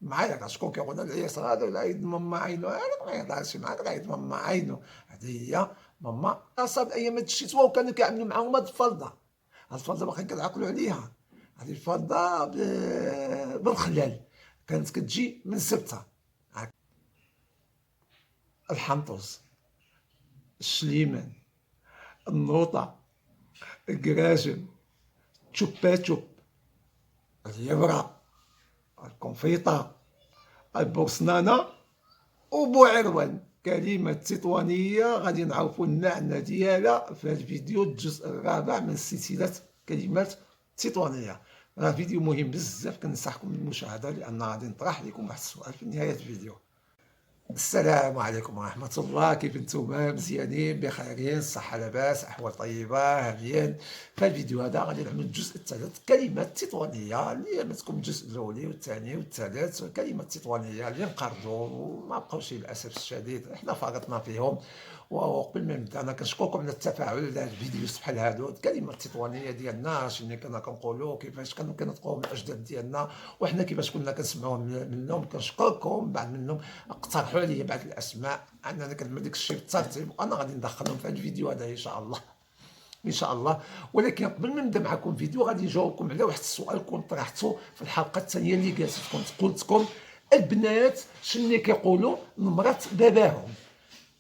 معايا شكون كيقول العياس هذا لا يد ماما عينو، انا ما يهضرش معاك لا يد ماما عينو. هذه هي ماما اصاب ايام هاد الشتوى وكانوا كيعملوا معاهم هاد الفلده. هاد الفلده باقيين كنعقلوا عليها. هذه الفلده بالخلال كانت كتجي من سبته. الحنطوز، الشليمان، النوطه، الكراجم، تشوبا تشوب، اليبرة، الكونفيطة، البوسنانة، وبوعروان. كلمة تطوانية غادي نعرفوا المعنى ديالها في هذا الفيديو الجزء الرابع من سلسلة كلمات تطوانية. راه فيديو مهم بزاف، كنصحكم بالمشاهدة لأن غادي نطرح لكم واحد السؤال في نهاية الفيديو. السلام عليكم ورحمة الله، كيف نتوما؟ مزيانين بخيرين الصحة لاباس أحوال طيبة هانيين. في الفيديو هذا غادي نعمل الجزء الثالث كلمات تطوانية اللي عملتكم الجزء الأولي والثاني والثالث. كلمات تطوانية اللي انقرضوا ما بقاوش للأسف الشديد، حنا فرطنا فيهم. وقبل ما نبدا انا كنشكركم على التفاعل على الفيديوز بحال هادو. الكلمات التطوانيه ديالنا شنو كنا كنقولوا، كيفاش كانوا كنطقوهم الاجداد ديالنا وحنا كيفاش كنا كنسمعوهم منهم. كنشكركم. بعض منهم اقترحوا علي بعض الاسماء اننا كنعمل داك الشيء بالترتيب، وانا غادي ندخلهم في هذا الفيديو هذا ان شاء الله، ان شاء الله. ولكن قبل ما نبدا معكم فيديو غادي نجاوبكم على واحد السؤال كنت طرحته في الحلقه الثانيه اللي جالستكم. قلت لكم البنات شنو كيقولوا لمرات باباهم،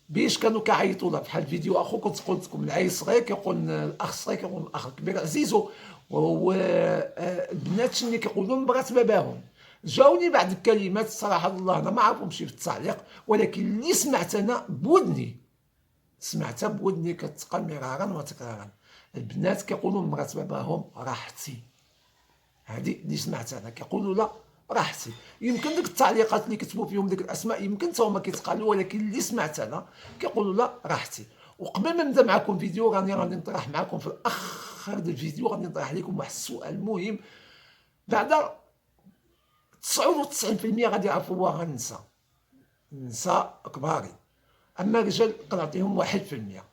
باش كانوا كيعيطوا لها. بحال فيديو اخو كنت قلت لكم العيل الصغير كيقول الاخ الصغير كيقول الاخ الكبير عزيزو، والبنات شنو كيقولوا لمرات باباهم. جاوني بعض الكلمات صراحه الله انا ما عارفهمش في التعليق، ولكن اللي سمعت انا بودني، سمعتها بودني كتقال مرارا وتكرارا. البنات كيقولوا لمرات باباهم راحتي. هذه اللي سمعتها انا، كيقولوا لا راحتي. يمكن ديك التعليقات اللي كتبوا فيهم ديك الاسماء يمكن تا هما كيتقالوا، ولكن اللي سمعت انا كيقولوا لا راحتي. وقبل ما نبدا معكم فيديو غادي نطرح معكم في الاخر ديال الفيديو، غادي نطرح لكم واحد السؤال مهم. بعد 99% غادي يعرفوها النساء، النساء كبارين. اما الرجال كنعطيهم 1%.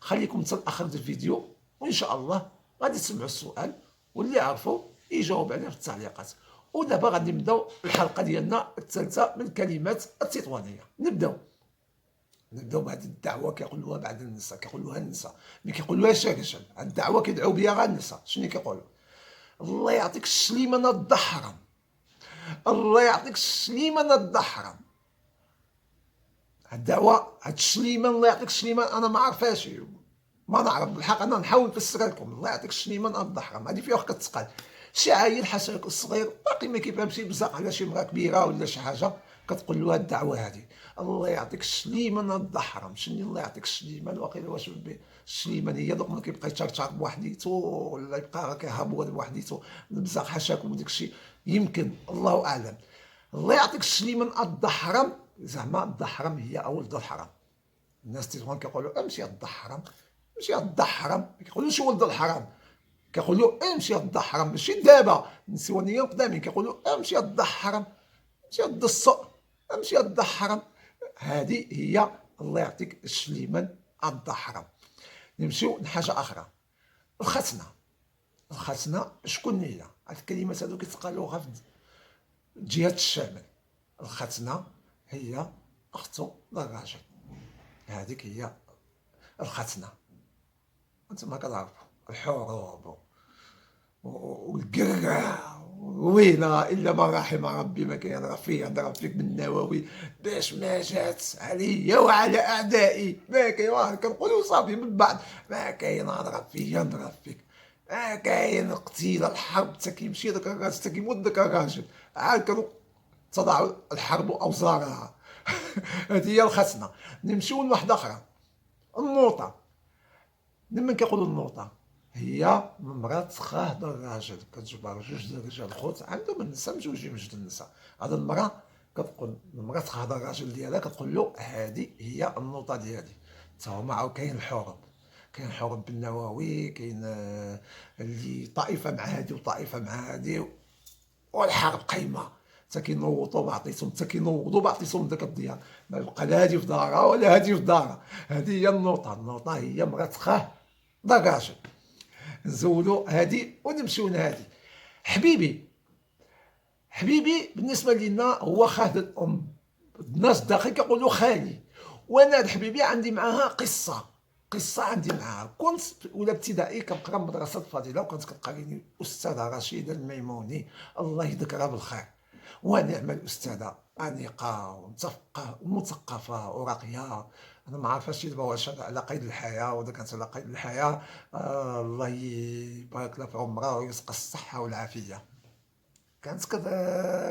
خليكم حتى الاخر ديال الفيديو وان شاء الله غادي تسمعوا السؤال، واللي عرفوا يجاوب عليه في التعليقات. ودابا غادي نبداو الحلقه ديالنا الثالثه من الكلمات التطوانيه. نبداو بهذه الدعوه كيقولوها بعض النساء، كيقولوها النساء ما كيقولوهاش الرجال. هذه الدعوه كيدعوا بها غير النساء. شنو كيقولوا؟ الله يعطيك السليمه الضحرم، الله يعطيك السليمه الضحرم. الدعوه هاد السليمان الله يعطيك السليمان انا ما عرفاش، ما نعرف بالحق. انا نحاول نفسرها لكم. الله يعطيك السليمان الضحرم هذه فيها واحد كتقال. شي عيل حاشاك الصغير باقي ما كيفهمش بزاف على شي مرا كبيره ولا شي حاجه كتقول له هاد الدعوه هذه الله يعطيك السليمان الضحرم. شنو الله يعطيك السليمان؟ واقيلا واش السليمان هي دوك ما كيبقى يتشرشر بوحديتو ولا يبقى كيهبول بوحديتو بزاف حاشاكم وداك الشيء، يمكن الله اعلم. الله يعطيك السليمان الضحرم، زعما الضحرم هي ولد الحرام. الناس تيجون كيقولوا امشي الضحرم، امشي الضحرم، ما كيقولوش ولد الحرام، كيقولوا امشي الضحرم. ماشي دابا النسوانيه القدامين كيقولوا امشي الضحرم، امشي الدصو، امشي الضحرم. هذه هي الله يعطيك السليمان الضحرم. نمشيو لحاجه اخرى، الختنه. الختنه شكون هي؟ هاد الكلمات هادو كيتقالوها في جهه الشمال. الختنه هي اختو الراجل، هذيك هي الختنه. انتما كتعرفوا الحروب والقرع ويلا الا ما رحم ربي ما كاين. رفيق نضرب فيك بالنووي باش ما جات عليا وعلى اعدائي. ما كاين، كنقولوا صافي من بعد ما كاين نضرب فيك، ما كاين قتيل الحرب حتى كيمشي داك الراجل حتى كيموت داك الراجل. عاد كانوا تضع الحرب اوزارها. هذه هي الختنه. نمشيو لواحده اخرى، النوطه. لما كيقولوا النوطه هي مرات خاه الراجل، كتجبر جوج د الرجال خوت عندهم النساء مجوجين من جوج النساء. هذه المراه كتقول مرات خاه الراجل ديالها كتقول له هذه هي النوطه ديالي. حتى هما عاود كاين الحروب، كاين حروب بالنووي، كاين اللي طائفه مع هذه وطائفه مع هذه والحرب قايمه. حتى كينوضوا بعطيتهم، حتى كينوضوا بعطيتهم داك الضياء، ما بقى لا هادي في دارها ولا هادي في دارها. هذه هي النوطه. النوطه هي مرات خاه الراجل. نزولوا هادي ونمشيو لهادي. حبيبي، حبيبي بالنسبه لينا هو خالد الام، الناس داخل كيقولوا خالي. وانا هاد حبيبي عندي معاها قصه عندي معاها. كنت في اولى ابتدائي كنقرا مدرسه الفضيله، وكانت كتقريني الاستاذه رشيده الميموني الله يذكرها بالخير، ونعم الاستاذه انيقه ومثقفه وراقيه. انا ما عارفاش دابا واش على قيد الحياه، ولا كانت على قيد الحياه الله يبارك لها في عمرها ويرزقها الصحه والعافيه. كانت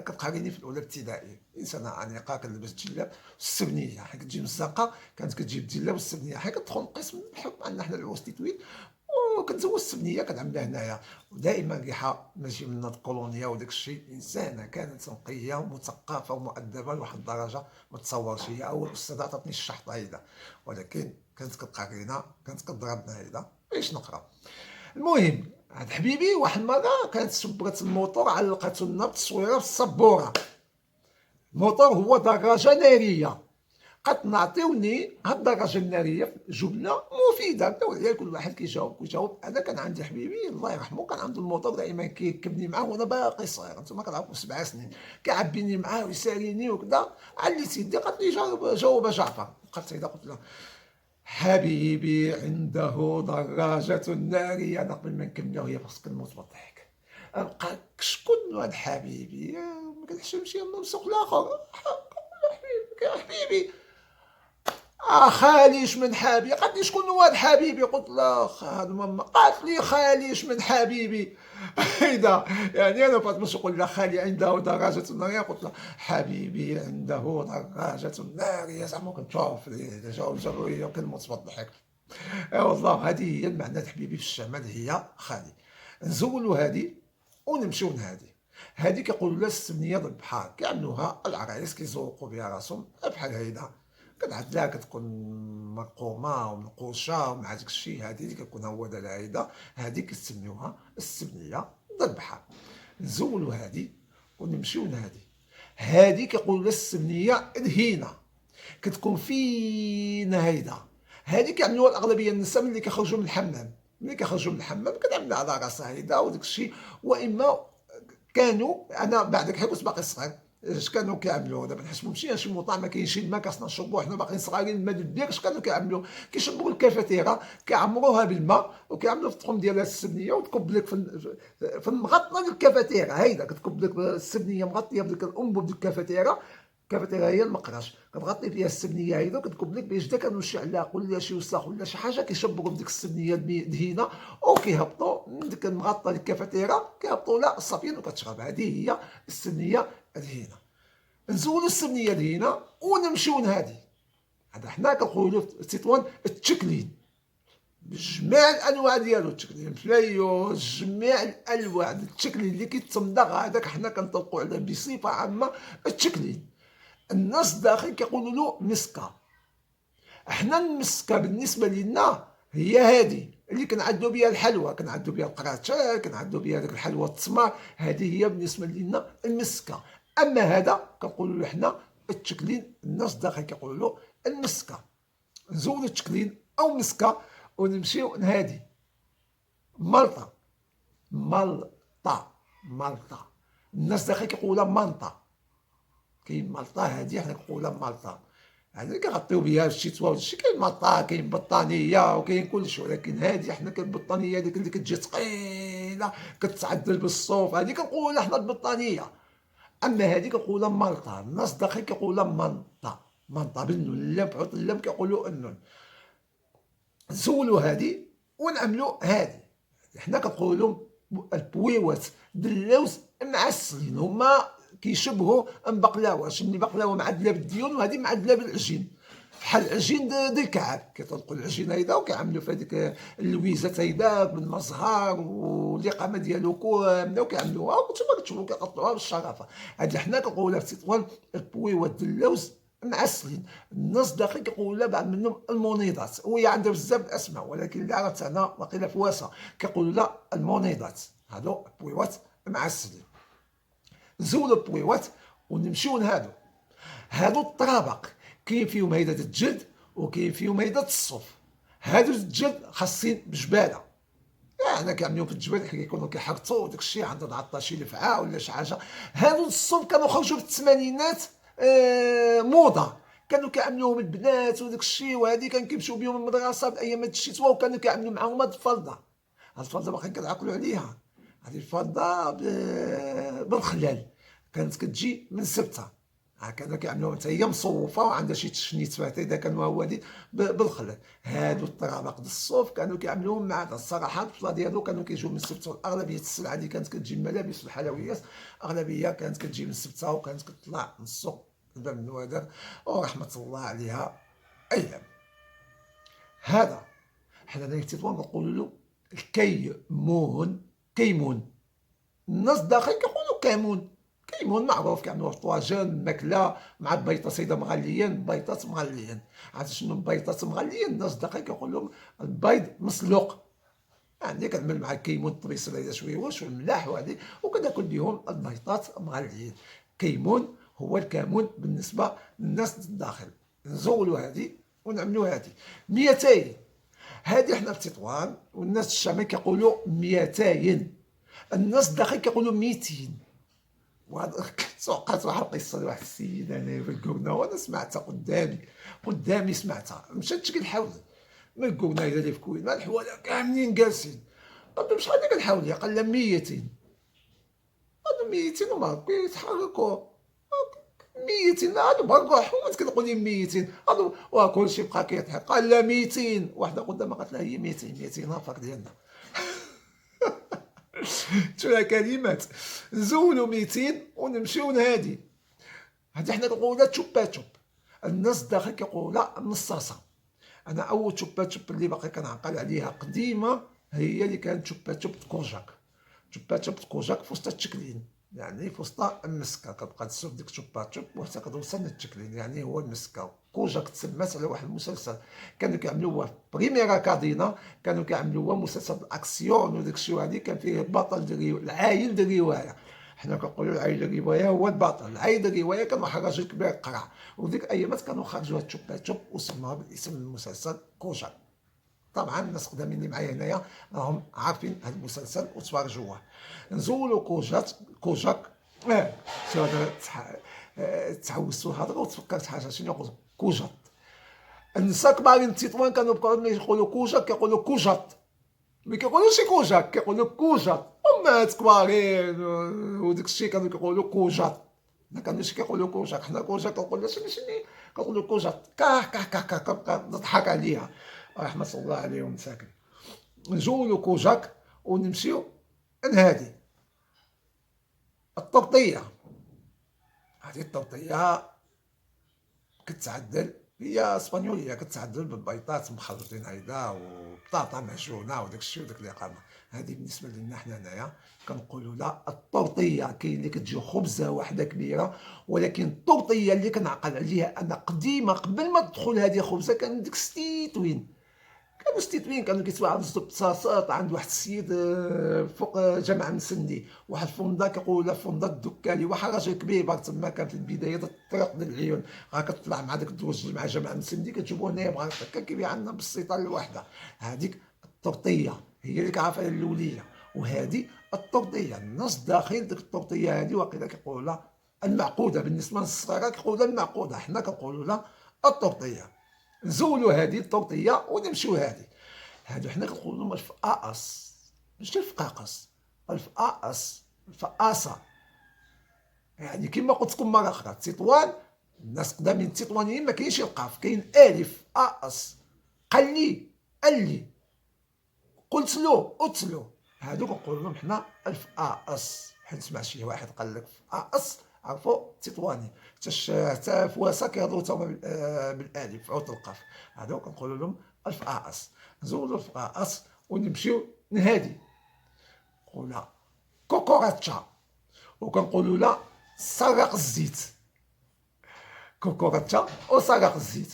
كتقريني في الاولى ابتدائي، انسانه انيقه كتلبس جلاب والسبنيه، حيت كتجي من الزنقه كانت كتجيب الجلاب والسبنيه، حيت كتدخل القسم بحكم ان حنا العوز تطويل وكتزوج السبنيه كتعملها هنايا. ودائما ريحه ماشي من الكولونيا وداك الشيء. انسانه كانت نقيه ومثقفه ومؤدبه لواحد الدرجه ما تصورش. هي اول استاذه عطاتني الشحطه هيدا، ولكن كانت كتقرينا، كانت كتضربنا هيدا باش نقرا. المهم هاد حبيبي واحد المره كانت شبرت الموتور، علقته لنا بالتصويره في السبوره. الموتور هو دراجه ناريه. قد نعطيوني هاد الدراجه الناريه جمله مفيده، نبداو عليها كل واحد كيجاوب. انا كان عندي حبيبي الله يرحمه كان عنده الموتور دائما كيركبني معاه وانا باقي صغير، انتما كتعرفوا 7 سنين، كيعبيني معاه ويساليني وكذا. عليت يدي قالت لي جاوب جعفر. قلت هيدا قلت له حبيبي عنده دراجة نارية. أنا قبل ما نكمل وهي خاص كنموت بالضحك. بقى شكون هاد حبيبي؟ ما كنحشمش من سوق الآخر. حبيبي خاليش من حبيبي. قالت لي شكون هو هاد حبيبي؟ قلت لها خالد ماما. قالت لي خاليش من حبيبي. هيدا يعني انا بقيت باش نقول لها خالي عنده دراجة نارية، قلت لها حبيبي عنده دراجة نارية. زعما كنشوف جاوب كنموت بالضحك. اي والله هذه هي المعنى حبيبي في الشمال، هي خالي. نزولوا هذه ونمشيو لهذه. هذه كيقولوا لها السمنيه د البحر، كيعملوها العرايس كيزوقوا بها راسهم بحال هيدا. كتعدلها كتكون مرقومه ومنقوشه ومع داك الشيء. هذه اللي كتكون هو ديال هيدا، هذه كتسميوها السمنيه د البحر. نزولوا هذه ونمشيو لهذه. هذه كيقولوا لها السمنيه دهينه، كتكون فينا هيدا. هذه كيعملوها الاغلبيه النساء ملي كيخرجوا من الحمام. ملي كيخرجوا من الحمام كتعملها على راسها هيدا وداك الشيء. واما كانوا انا بعد حيت كنت باقي صغير اش كانوا كيعملوا دابا نحسبوا ماشي شي مطعم ما كاينش الماء خاصنا نشربوا حنا باقيين صغارين. الماء البير اش كانوا كيعملوا؟ كيشربوا الكافيتيرا، كيعمروها بالماء وكيعملوا في الطقم ديالها السبنيه وتكب لك في المغطى ديال الكافيتيرا. هيدا كتكب لك السبنيه مغطيه بديك الانبوب ديال الكافيتيرا. الكافيتيرا هي المقراش، كتغطي فيها السبنيه هيدا وكتكب لك باش دا كانوا شي علاق ولا شي وساخ ولا شي حاجه كيشبروا بديك السبنيه دهينه وكيهبطوا من ديك المغطى ديال الكافيتيرا كيهبطوا لها الصافين وكتشرب. هذه هي السبنيه الدهينه. نزولوا السبنيه الدهينه ونمشيو لهادي. هذا حنا كنقولوا في تطوان التشكلين بجميع الانواع ديالو. التشكلين فلايوز، جميع الانواع ديال التشكلين اللي كيتمضغ هذاك حنا كنطلقوا عليه بصفه عامه التشكلين. الناس داخل كيقولوا له مسكه. احنا المسكه بالنسبه لنا هي هذه اللي كنعدوا بها الحلوى، كنعدوا بها القراطشه، كنعدوا بها داك الحلوى التسمار. هذه هي بالنسبه لنا المسكه. اما هذا كنقولوا له حنا التشكلين. الناس داخل كيقولوا له المسكه. نزولوا التشكلين او مسكه ونمشيو لهادي مالطا. مالطا الناس داخل كيقولوا لها مانطا. كاين مالطا هادي حنا كنقولوا لها مالطا، هادي كنغطيو بها الشتوى والشي. كاين مالطا، كاين بطانيه وكاين كلشي، ولكن هادي حنا كاين البطانيه ديك اللي كتجي ثقيله كتعدل بالصوف، هادي كنقولوا لها حنا البطانيه. اما هادي كنقولوا لها مالطا. الناس داخل كيقولوا لها مانطا بالنون. اللام بحط اللام كيقولوا النون. نسولوا هادي ونعملوا هادي. حنا كنقولوا البويوات دلوز معسلين، هما كيشبهوا البقلاوه. شني بقلاوه معدله بالديون وهذه معدله بالعجين، بحال العجين ديال الكعب. كيطلقوا العجين هيدا وكيعملوا في هذيك اللويزات هيدا بالمزهر والاقامه ديالو كامله وكيعملوها وانتما كتشوفوا كيقطعوها بالشرافه. هذه حنا كنقولوا في تطوان البويوات دلوز معسلين. الناس داخل كيقولوا لها بعض منهم المونيضات، وهي عندها بزاف الاسماء ولكن اللي عرفت انا واقيلا في واسع كيقولوا لها المونيضات. هادو البويوات معسلين. نزولوا البويوات ونمشيو لهادو. هادو الطرابق كاين فيهم هيدا الجلد وكاين فيهم هيدا الصوف. هادو الجلد خاصين بجباله، حنا كيعملوهم في الجبل كيكونوا كيحرطوا وداك الشيء عند 14 لفعه ولا شي حاجه. هادو الصوب كانوا خرجوا في الثمانينات موضه، كانوا كيعملوهم البنات وداك الشيء، وهادي كان كيمشيو بهم المدرسه بايامات الشتوى، وكانوا كيعملوا معاهم هاد الفلده. هاد الفلده باقيين كنعقلوا عليها، هذه الفلده بالخلال كانت كتجي من سبته، كانوا كيعملوها حتى هي مصوفه وعندها شي تشنيت فيها اذا كانوا هوادي بالخلال. هادو الطرابق د الصوف كانوا كيعملوهم مع الصراحه الفلا ديالو كانوا كيجيو من سبته، واغلبيه السلعه اللي كانت كتجي الملابس والحلويات اغلبيه كانت كتجي من سبته، وكانت كتطلع من السوق الباب النوادر، ورحمه الله عليها ايام. هذا حنا في تطوان كنقولوا له الكيمون، كيمون. الناس داخل كيقولوا كيمون، كيمون معروف كيعملوه في طواجن ماكله مع البيضه سيده مغليين، بيضات مغليين. عرفتي شنو بيضات مغليين؟ الناس داخل كيقول لهم البيض مسلوق، يعني كنعمل مع الكيمون الطبيصيل هذا شويه واش والملاح وهذه، وكناكل بهم البيضات مغليين. كيمون هو الكمون بالنسبه للناس الداخل. نزولوا هذه ونعملوا هذه 200. هذه حنا في تطوان، والناس الشامي كيقولوا 200، الناس الداخل كيقولوا 200. سوقات واحد القصه لواحد السيد انا في الكورنا، وانا سمعتها قدامي سمعتها، مشات تشكي الحوض من الكورنا الى في كوين مع الحواله كاملين جالسين. قلت له شحال ديك الحوله؟ قال لها 200. قال 200 وما كيتحركوا 200، هادو بركو حوت كتقول لي 200، هادو وكلشي بقى كيضحك. قال لها 200، وحده قدامها قالت لها هي 200 هافاك ديالنا. شويه كلمات نزولوا 200 ونمشيو لهادي. هادي حنا كنقولوا تشوبا تشوب، الناس داخل كيقولوا نصاصه. انا اول تشوبا تشوب اللي باقي كنعقل عليها قديمه هي اللي كانت تشوبا تشوب كوجاك. تشوبا تشوب كوجاك في وسط التشكلين، يعني في وسط المسكه كتبقى تسوق ديك تشوبا تشوب وحتى كتوصل للتشكلين، يعني هو المسكه. كوجاك تسمات على واحد المسلسل كانوا كيعملوه في بريميرا كادينا، كانوا كيعملوه مسلسل الاكسيون وداك الشيء، وهذه كان فيه البطل العايل ديال الروايه. حنا كنقولوا العايل ديال الروايه هو البطل، العايل ديال الروايه كان واحد الراجل كبير قرع، وديك الايامات كانوا خرجوا هاد تشوبا تشوب وسموها بالاسم المسلسل كوجاك. طبعا الناس قدامين اللي معايا هنايا راهم عارفين هذا المسلسل وتفرجوه. نزولوا كوجاك شو هذا تعوزتوا الهضره وتفكرت حاجه شنو يقول كوجات. النساء كبارين تطوان كانوا بقاو ملي يقولوا كوجاك كيقولوا كوجات، ما كيقولوش كوجاك كيقولوا كوجات. امات كبارين وداك الشيء كانوا كيقولوا كوجات، ما كانوش كيقولوا كوجاك. حنا كوجاك كنقولوا شنو كنقولوا كوجات، كاه كاه كاه كاه كنبقى نضحك عليها رحمه الله عليهم مساكن. نزولوا كوجاك ونمشيو لهادي التبطيه. هذه التبطيه كتعدل، هي اسبانيوليه كتعدل بالبيضات مخلطين هيدا وبطاطا معجونه وداك الشيء وداك الاقامه. هذه بالنسبه لنا حنا هنايا كنقولوا لا التورطيه. كاين اللي كتجي خبزه واحده كبيره، ولكن التورطيه اللي كنعقل عليها انا قديمه قبل ما تدخل هذه خبزه كان ديك ستيتوين. كانوا ستيتوين كانوا كيسواو عند زوج بصاصات عند واحد السيد فوق جامع مسندي، واحد الفوندا كيقولوا له فوندا الدكالي، واحد راجل كبير باغ تما كان في البدايه الطريق ديال العيون، كتطلع مع داك الدوج مع جامع مسندي كتجيبو هنايا بغا كان كيبيع عندنا بالسيطره الواحده. هذيك التورطيه هي اللي كعرفها الاوليه، وهذه التورطيه الناس داخل ديك التورطيه هذه واقيلا كيقولوا لها المعقوده، بالنسبه للصغار كيقولوا لها المعقوده، حنا كنقولوا لها التورطيه. نزولوا هذه التورطيه ونمشيو هادو حنا كنقولوا لهم الفقاقص، ماشي الفقاقص، الفقاقص الفقاصه. يعني كما قلت لكم مره اخرى تطوان الناس قدامين التطوانيين ما كاينش القاف، كاين الف اقص قلي قلي قلت له اتلو. هادو كنقولوا لهم حنا الفقاقص، حيت سمع شي واحد قال لك فقاقص عرفوا تطواني. حتى في واسا كيهضروا تا هما بالالف عود القاف. هادو كنقولوا لهم الفقاقص. نزولوا الفقاقص ونمشيو لهادي نقولها كوكوراتشا، وكنقولوا لها سرق الزيت. كوكوراتشا وسرق الزيت.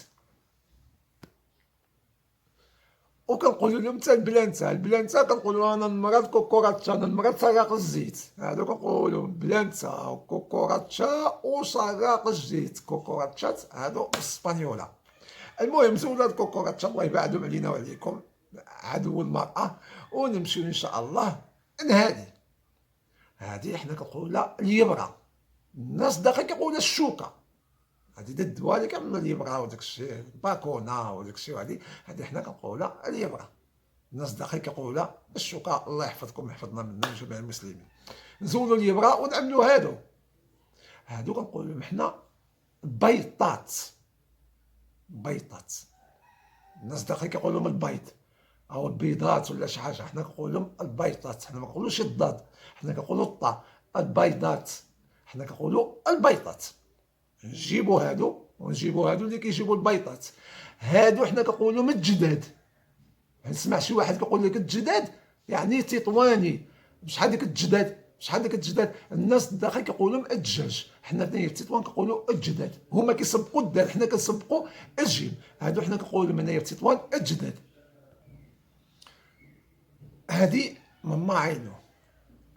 وكنقولوا لهم حتى البلانتا كنقولوا انا المرض كوكوراتشا، انا المرض سرق الزيت. هادو كنقولوا بلانتا وكوكوراتشا وسرق الزيت. كوكوراتشات هادو بالاسبانيوله. المهم زولوا هاد كوكوراتشا الله يبعدهم علينا وعليكم. عدو المرأة، ونمشيو ان شاء الله نهادي. هادي حنا كنقولها اليبرة، الناس داخل كيقولها الشوكة. هادي د الدواء اللي كيعملوا اليبرة وداك الشيء، باكونا وداك الشيء، هادي حنا كنقولها اليبرة. الناس داخل كيقولها الشوكة. الله يحفظكم ويحفظنا منا جميع المسلمين. نزولوا اليبرة ونعملوا هادو كنقولوا لهم حنا بيطات. الناس داخل كيقولوا لهم البيض او البيضات ولا شي حاجه، حنا كنقول لهم البيضات. حنا ما كنقولوش الضاد، حنا كنقولوا الطا. البيضات حنا كنقولوا البيضات. نجيبوا هادو ونجيبوا هادو اللي كيجيبوا البيضات. هادو حنا كنقولوا لهم الجداد. نسمع شي واحد كيقول لك الجداد يعني تطواني. شحال ديك الجداد؟ الناس داخل كيقولوا لهم الدجاج. حنا هنايا في تطوان كنقولوا الجداد. هما كيسبقوا الدال، حنا كنسبقوا الجيم. هادو حنا كنقولوا لهم هنايا في تطوان الجداد. هادي ماما عينو.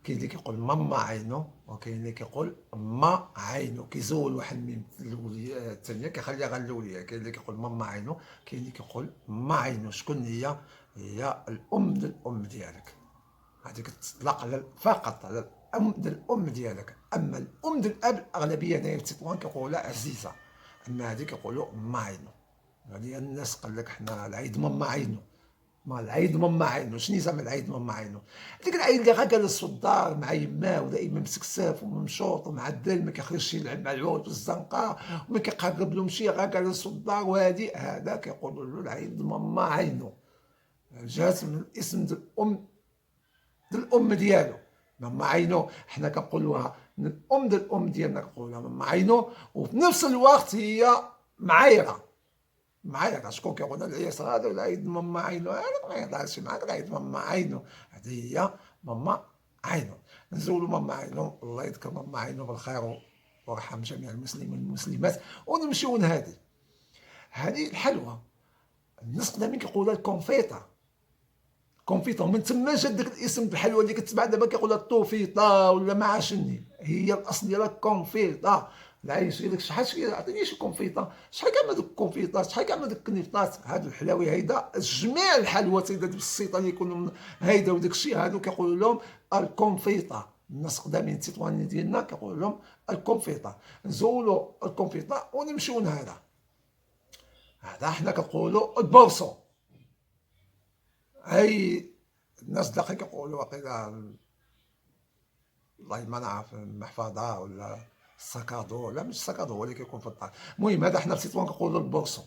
كاين اللي كيقول ماما عينو، وكاين اللي كيقول ما عينو. كيزول واحد من الاوليه الثانيه كيخليها غير الاوليه. كاين اللي كيقول ماما عينو، كاين اللي كيقول ما عينو. شكون هي؟ هي الام ديال الام ديالك. هادي كتطلق على فقط على الام ديال الام ديالك. اما الام ديال الاب الاغلبيه هنايا في تطوان كيقولوا عزيزه، اما هادي كيقولوا ما عينو. هادي الناس قال لك حنا العيد ماما عينو. ما العيد ماما عينو. شنو زعما العيد ماما عينو؟ ديك العيد اللي غا جالس في الدار مع يماه ودائما مسكساف وممشوط ومعدل، ما كيخرجش يلعب مع العود في الزنقه وما كيقرب له شي، غا جالس في الدار. وهادي هذا كيقولوا له العيد ماما عينو. جات من الاسم ديال الام ديالو ماما عينو. حنا كنقولوها من الام ديال الام ديالنا كنقولوها ماما عينو. وفي نفس الوقت هي معايره. شكون كيقول العياس هذا العيد ماما عينو؟ انا ما يهضرش معاك، العيد ماما عينو. هذه هي ماما عينو. نزولوا ماما عينو، الله يذكر ماما عينو بالخير ويرحم جميع المسلمين والمسلمات. ونمشيو نهادي. هذه الحلوى الناس قدامين كيقولوا الكونفيطه. ومن تما جا داك الاسم الحلوى اللي كتباع دابا كيقولها الطوفيطه ولا ما عرفتش. هي الاصل ديالها كونفيطه. العيش يقول لك شحال عطيني شي كونفيطه، شحال كامل دوك الكونفيطات، شحال كامل دوك الكنيفطات. هادو الحلاوي هيدا جميع الحلوات هيدا بالسيطه اللي يكونوا هيدا وداك الشيء هادو كيقولوا لهم الكونفيطه. الناس قدامين التطوانيين ديالنا كيقولوا لهم الكونفيطه. نزولوا الكونفيطه ونمشيو لهذا. هذا حنا كنقولوا البورصو. هاي الناس داخل كيقولوا واقيلا والله ما نعرف المحفظه ولا السكادو. لا مش السكادو، هو اللي كيكون في الدار. المهم هذا حنا في تطوان كنقولوا البورصو.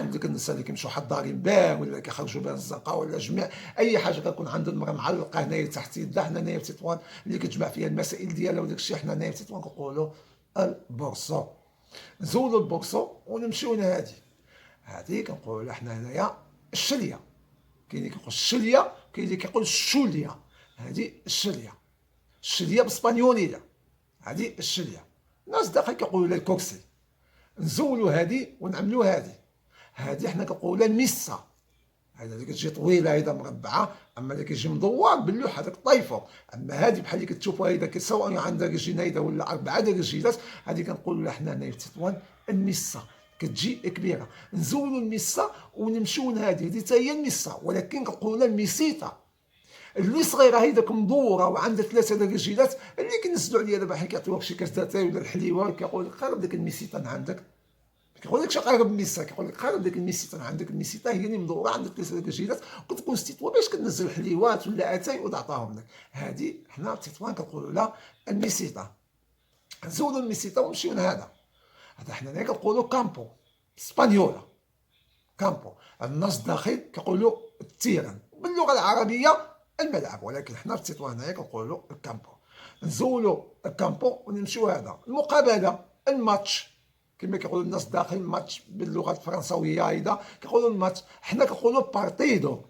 ديك النساء اللي كيمشيو حضارين باه ولا كيخرجوا بها الزنقه ولا جميع اي حاجه كتكون عند المراه معلقه هنايا تحت يدها. حنا هنايا في تطوان اللي كتجمع فيها المسائل ديالها وداك الشيء. حنا هنايا في تطوان كنقولوا البورصو. نزولوا البورصو ونمشيو لهادي. هادي كنقولوا حنا هنايا الشليه. كاين اللي كيقول الشليه، كاين اللي كيقول الشوليه. هادي الشليه بالاسبانيوليه. هادي الشليه. الناس داخل كيقولوا لها الكوكسي. نزولوا هادي ونعملوا هادي حنا كنقولوا لها الميسا. هذا اللي كتجي طويله هيدا مربعه، اما اللي كيجي مدور باللوح هذاك طايفو. اما هادي بحال اللي كتشوفوا هيدا سواء عندها رجلين هيدا ولا 4 رجيلات، هادي كنقولوا لها حنا هنايا في تطوان الميسا. كتجي كبيره. نزولوا الميسا ونمشيو لهادي. هادي حتى هي الميسا، ولكن كنقولوا لها الميسيتا. اللي صغيره هيداك مدوره وعندها 3 رجيلات اللي كنزلوا عليها دابا حيت كيعطيوك شي كرتاتاي ولا الحليوه. كيقول لك قرب ديك الميسيتا عندك. كيقول لك قرب الميسا، كيقول لك قرب ديك الميسيتا عندك. الميسيتا هي اللي مدوره عندها 3 رجيلات وكتكون ستيتوا باش كتنزل حليوات ولا اتاي وتعطاهم لك. هادي حنا في تطوان كنقولوا لها الميسيتا. نزولوا الميسيتا ونمشيو لهذا. هذا حنا هنا كنقولوا كامبو اسبانيولا. كامبو الناس داخل كيقولوا التيران باللغه العربيه الملعب، ولكن حنا في تطوان هنايا كنقولوا الكامبو. نزولوا الكامبو ونمشيو هذا المقابله الماتش كما كيقولوا الناس داخل. الماتش باللغه الفرنسويه هيدا كيقولوا الماتش. حنا كنقولوا بارتيدو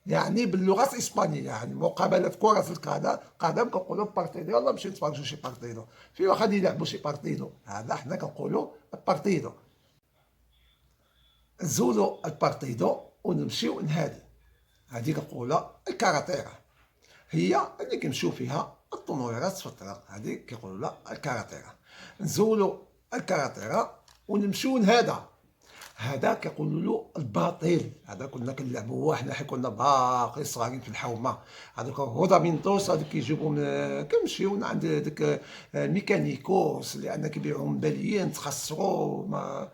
يعني باللغه الاسبانيه، يعني مقابله كره القدم كنقولوا بارتيدو. يلاه نمشيو نتفرجوا شي بارتيدو في واحد يلعبوا شي بارتيدو. هذا حنا كنقولوا بارتيدو. نزولوا البارتيدو ونمشيو نهادي. هذه كنقولها الكاراتيرا. هي اللي كنمشيو فيها الطنويرات في الطريق. هذه كيقولوا لها الكاراتيرا. نزولوا الكاراتيرا ونمشيو لهذا. هذا كيقولوا له الباطل. هذا كنا كنلعبوه حنا حين كنا باقي صغارين في الحومه. هذوك الغودامينتوس هذوك كيجيبوا كنمشيو عند داك الميكانيكوس لان كيبيعوهم باليين تخسروا ما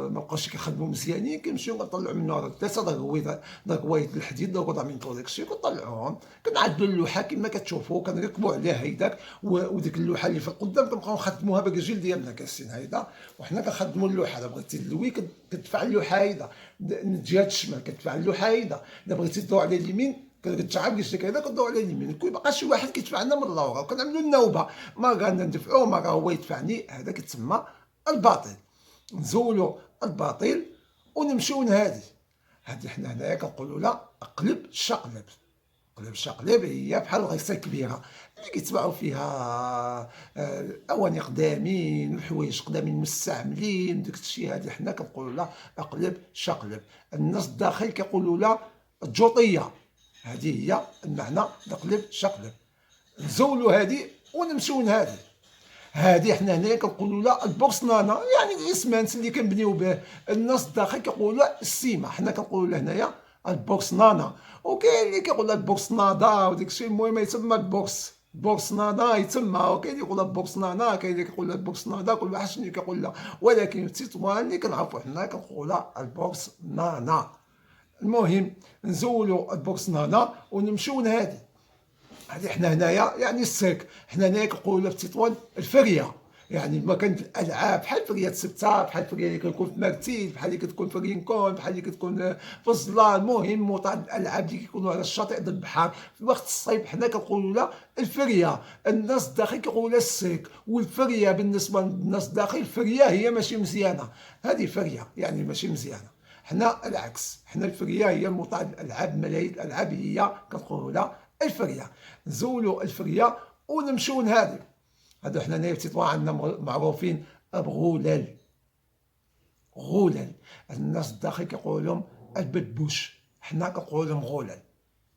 بقاوش كيخدموا مزيانين، كنمشيو كنطلعوا منه 3 دغويط الحديد الغودامينتو داكشي كنطلعوهم كنعدلوا اللوحه كما كتشوفوا كنركبوا عليها هيداك وديك اللوحه اللي في القدام كنبقاو نخدموها بالرجل ديالنا كاسين هيدا وحنا كنخدموا اللوحه. الا بغيتي تلوي كتدفع اللوحه هيدا من جهه الشمال كتدفع اللوحه هيدا، الا بغيتي تدور على اليمين كتشعل رجلك هذا كدور على اليمين كيبقى شي واحد كيدفع لنا من اللور وكنعملوا النوبه مره انا ندفعوه مره هو يدفعني. هذا كيتسمى الباطل. نزولوا الباطل ونمشيو نهادي. هادي حنا هنايا كنقولوا لا قلب شقلب. قلب شقلب هي بحال الغيصه كبيره اللي كيتباعوا فيها اواني قدامين وحوايج قدامين مستعملين داك الشيء. هادي حنا كنقولوا لا قلب شقلب. الناس الداخل كيقولوا لا الجوطيه. هذه هي المعنى قلب شقلب. نزولوا هادي ونمشيو نهادي. هادي حنا هنايا كنقولوا لها البورصنانه يعني الاسمنت اللي كنبنيو به. الناس الداخل كيقولوا لها السيمه، حنا كنقولوا لها هنايا البورصنانه. وكاين اللي كيقول لها البورصناده وداك الشيء. المهم يتسمى البورصنانه يتسمى، وكاين اللي يقول لها البورصنانه، كاين اللي كيقول لها البورصناده، كل واحد شنو كيقول لها. ولكن التطوان اللي كنعرفوا حنا كنقولوا لها البورصنانه. المهم نزولوا البورصنانه ونمشيو نهادي. هذه حنا هنايا يعني السيرك. حنا هنايا كنقولوا في تطوان الفريه، يعني مكان الالعاب بحال فريه سبته، بحال فريه اللي كتكون في مرتيل، بحال اللي كتكون في رينكون، بحال اللي كتكون في الظلال. المهم موطن الالعاب اللي كيكونوا على الشاطئ ديال البحر في وقت الصيف حنا كنقولوا لها الفريه. الناس الداخل كيقولوا لها السيرك. والفريه بالنسبه للناس الداخل الفريه هي ماشي مزيانه، هذه فريه يعني ماشي مزيانه. حنا العكس، حنا الفريه هي موطن الالعاب، ملاهي الالعاب هي كنقولوا لها الفريه. نزولوا الفريه ونمشيو نهادي. هادو حنا هنايا في تطوان عندنا معروفين بغولال. غولال. الناس الداخل كيقولوا لهم البدبوش، حنا كنقولوا لهم غولال.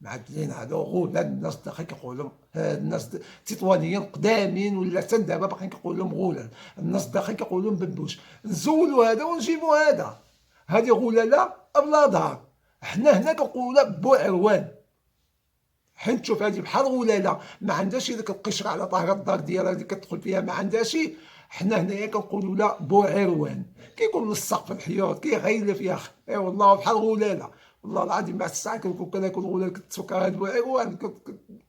معدلين هادو غولال. الناس الداخل كيقولوا لهم الناس التطوانيين قدامين ولا حتى دابا باقيين كيقولوا لهم غولال. الناس الداخل كيقولوا لهم بدبوش. نزولوا هذا ونجيبوا هذا. هذه غولاله بلا ظهر. حنا هنا كنقولوا لها بوعروان. حيت تشوف هذه بحال غولاله ما عندهاش ديك القشره على ظهر الدار ديالها اللي كتدخل فيها ما عندهاش. حنا هنايا كنقولوا لها بوعروان. كيكون من السقف الحيوط كيغيل فيها اي والله بحال غولاله. والله العظيم بعد الساعه كناكل غولاله كتسوق هذا بوعروان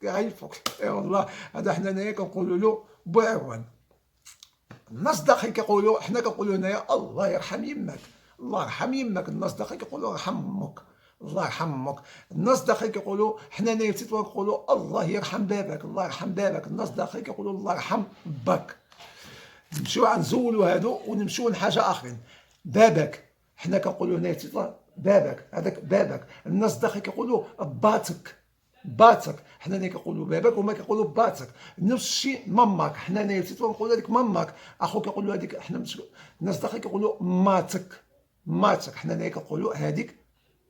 كيغيل فوق اي والله. هذا حنا هنايا كنقولوا له بوعروان. الناس داخل كيقولوا حنا كنقولوا هنايا الله يرحم يماك. الله يرحم يماك. الناس داخل كيقولوا يرحم امك. الله يرحم امك. الناس داخل كيقولوا حنا هنايا في تطوان كنقولوا الله يرحم باباك. الله يرحم باباك. الناس داخل كيقولوا الله يرحم باك. نمشيو نزولوا هادو ونمشيو لحاجه اخرين. باباك. حنا كنقولوا هنايا في تطوان باباك. هذاك باباك. الناس داخل كيقولوا باتك. باتك. حنا هنا كنقولوا باباك وما كيقولوا باتك. نفس الشيء ماماك. حنا هنايا في تطوان كنقولوا هذيك ماماك. اخوك كيقولوا هذيك حنا الناس داخل كيقولوا ماتك. ماتك. حنا هنايا كنقولوا هذيك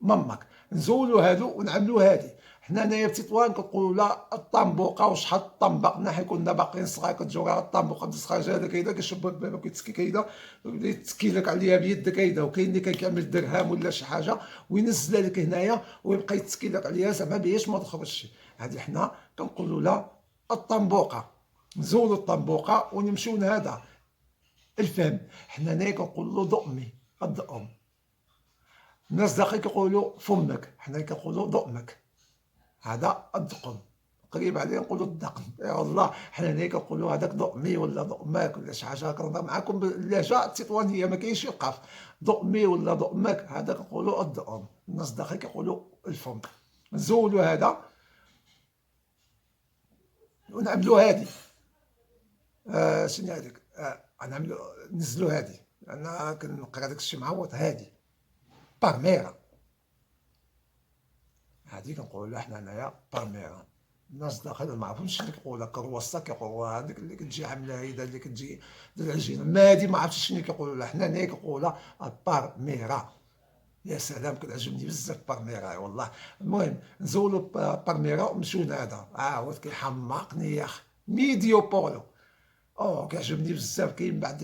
ماماك. نزولوا هادو ونعملوا هادي. حنا هنايا في تطوان كنقولوا لا الطنبوقه وشحال الطنبق. حنا حين كنا باقيين صغار كتجور على الطنبوقه تسخرج هذاك هيدا كيشبك باباك ويتسكيك هيدا يتسكي لك عليها بيدك هيدا. وكاين اللي كيعمل درهم ولا شي حاجه وينزلها لك هنايا ويبقى يتسكي لك عليها زعما باش ما تخرجش. هذه حنا كنقولوا لها الطنبوقه. نزولوا الطنبوقه ونمشيو لهذا الفم. حنا هنايا كنقولوا له ضؤمي. الضؤم. الناس داخل كيقولوا فمك. حنا كنقولوا ضؤمك. هذا الدقم. قريب عليه نقولوا الدقن. يا والله حنا هنا كنقولوا هذاك ضؤمي ولا ضؤماك ولا شي حاجه. كنهضر معاكم باللهجه التطوانيه ما كاينش القاف. ضؤمي ولا ضؤماك هذا كنقولوا الضؤم. الناس داخل كيقولوا الفم. نزولوا هذا ونعملوا هادي. شنو هذيك غنعملوا نزلوا هادي. انا كنقرا داك الشيء معوض هادي. بالميرا. هادي كنقولوا لها حنا هنايا بالميرا. الناس داخل ما عرفوش شنو كيقولوا كرواسه كيقولوا هذيك اللي كتجي عامله هيدا اللي كتجي ديال العجينه. ما هادي ما عرفتش شنو كيقولوا لها. حنا هنايا كنقولوا لها بالميرا. يا سلام كتعجبني بزاف بالميرا والله. المهم نزولوا بالميرا ونمشيو لهذا عاود كيحماقني يا اخي ميديو بولو. كيعجبني بزاف. كاين بعد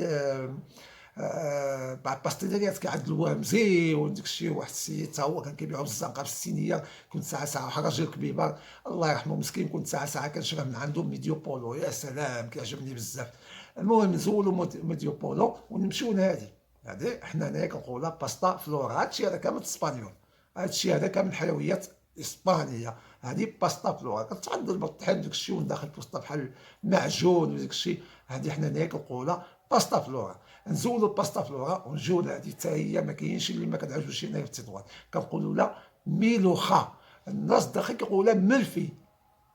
باستيليات كيعدل الوامزي وداك الشيء. واحد السيد تا هو كان كيبيعو بالزنقه في السينيه، كنت ساعه واحد راجل كبيبر الله يرحمه مسكين، كنت ساعه كنشري من عنده ميديو بولو، يا سلام كيعجبني بزاف. المهم نزولو ميديو بولو ونمشيو لهادي. هادي حنا هنايا كنقولها باستا فلورا. هادشي هذا كامل اسبانيول، هادشي هذا كامل حلويات اسبانيه. هادي باستا فلورا كتعدل بالطحين وداك الشيء وداخل في وسطها بحال معجون وداك الشيء. هادي حنا هنايا كنقولها باستا فلورا. نزولو باستا فلورا ونجيو لهادي حتى هي ما كاينش اللي ما كتعجبش هنايا في تطوان، كنقولوا لا ميلوخا. الناس داخل كيقولوا لها ملفي.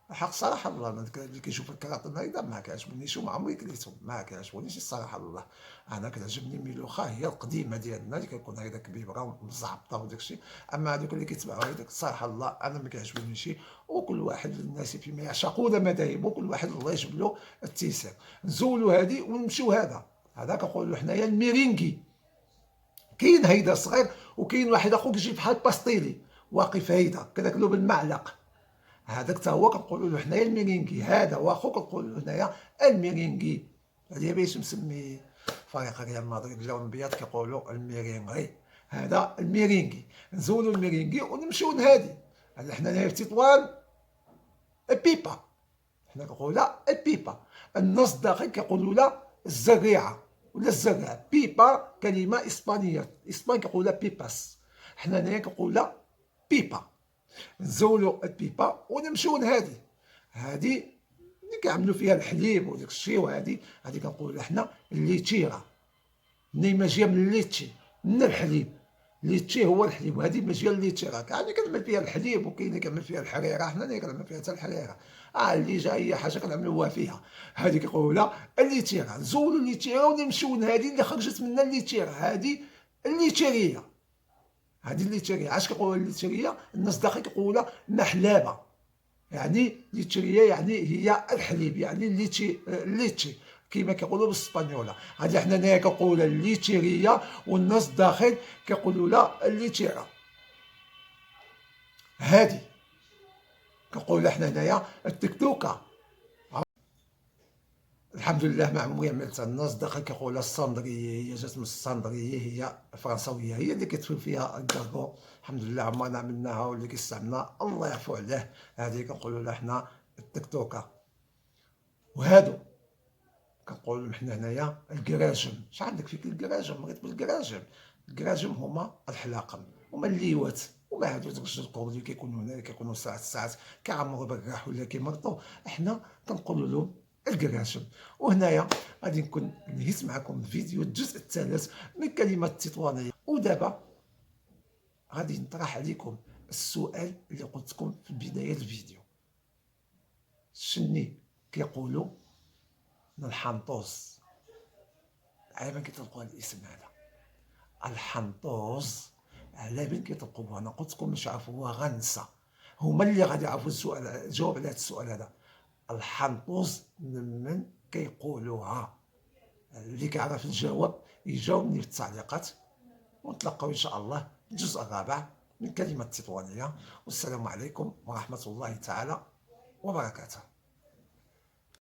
الحق صراحه الله اللي كيشوف الكراتين هيدا ما كيعجبنيش وما عمري كليتهم، ما كيعجبونيش الصراحه الله. انا كتعجبني ميلوخا هي القديمه ديالنا اللي كيكون هيدا كبيبره ومزعبطه وداك الشيء. اما هذوك اللي كيتباعوا هيداك الصراحه الله انا ما كيعجبونيش. وكل واحد الناس فيما يعشقون مذاهب وكل واحد الله يجبد له التيسير. نزولوا هادي ونمشيو هذا كنقولوا حنايا الميرينغي. كاين هيدا صغير وكاين واحد اخو كيجي بحال باستيلي واقف هيدا كناكلو بالمعلق. هذاك حتى هو كنقولوا له حنايا الميرينغي. هذا واخو كنقولوا له هنايا الميرينغي. هذه باش مسمي فريق ريال مدريد الاولمبياد كيقولوا الميرينغي. هذا الميرينغي. نزولوا الميرينغي ونمشيو لهادي. حنا هنايا في تطوان بيبا، حنا كنقولوا لا بيبا. الناس داخل كيقولوا لا الزريعه ولا الزرع. بيبا كلمه اسبانيه، اسبان كيقولوا لها بيباس، حنا هنايا كنقولوا لا بيبا. نزولوا البيبا ونمشيو لهادي. هادي اللي كيعملوا فيها الحليب وداك الشيء. وهادي كنقولوا لها حنا الليتشيرا. منين ما جايه من الليتشي من الحليب. الليتشي هو الحليب وهادي ما جايه الليتشيرا. كاين كنعمل فيها الحليب وكاين اللي كنعمل فيها الحريره. حنا اللي كنعمل فيها حتى الحريره. اللي جا اي حاجه كنعملوها فيها. هادي كيقولوا لها الليتشيرا. نزولوا الليتشيرا ونمشيو لهادي اللي خرجت منها الليتشيرا. هادي الليتشيريه. هادي الليتشيريه. علاش كيقولوا الليتشيريه؟ الناس داخل كيقولوا لها محلابه. يعني ليتشيريه يعني هي الحليب، يعني الليتشي كيما كيقولوا بالاسبانيوله. هادي حنا هنايا كنقولوا الليتشيريه والناس داخل كيقولوا لها الليتشيرا. هادي كنقولوا حنا هنايا التكتوكه. الحمد لله ما عمري عملتها. الناس داخل كيقولوا الصندريه، هي جات من الصندريه، هي فرنساويه، هي اللي كتفهم فيها الكارغو. الحمد لله عمرنا عملناها واللي كيستعملنا الله يعفو عليه. هذه كنقولوا لها حنا التكتوكه. وهادو كنقولوا لهم حنا هنايا الكراجم. اش عندك فيك الكراجم؟ بغيت بالكراجم. الكراجم هما الحلاقم، هما الليوات، وما هادو داك الجدقور اللي كيكونوا هنا كيكونوا ساعات كيعمروا بالريح ولا كيمرضوا. حنا كنقولوا لهم الكراجم. وهنايا غادي نكون نهيت معكم الفيديو الجزء الثالث من كلمة التطوانية. ودابا غادي نطرح عليكم السؤال اللي قلت لكم في بداية الفيديو. شني كيقولوا الحنطوز؟ على من كيطلقوا الاسم هذا الحنطوز؟ على من كيطلقوه؟ انا قلت لكم مش عرفوها غنسى. هما اللي غادي يعرفوا السؤال، الجواب على هذا السؤال هذا. الحنطوز من كيقولوها؟ اللي كيعرف الجواب يجاوبني في التعليقات. ونتلاقاو ان شاء الله الجزء الرابع من كلمة التطوانية. والسلام عليكم ورحمة الله تعالى وبركاته.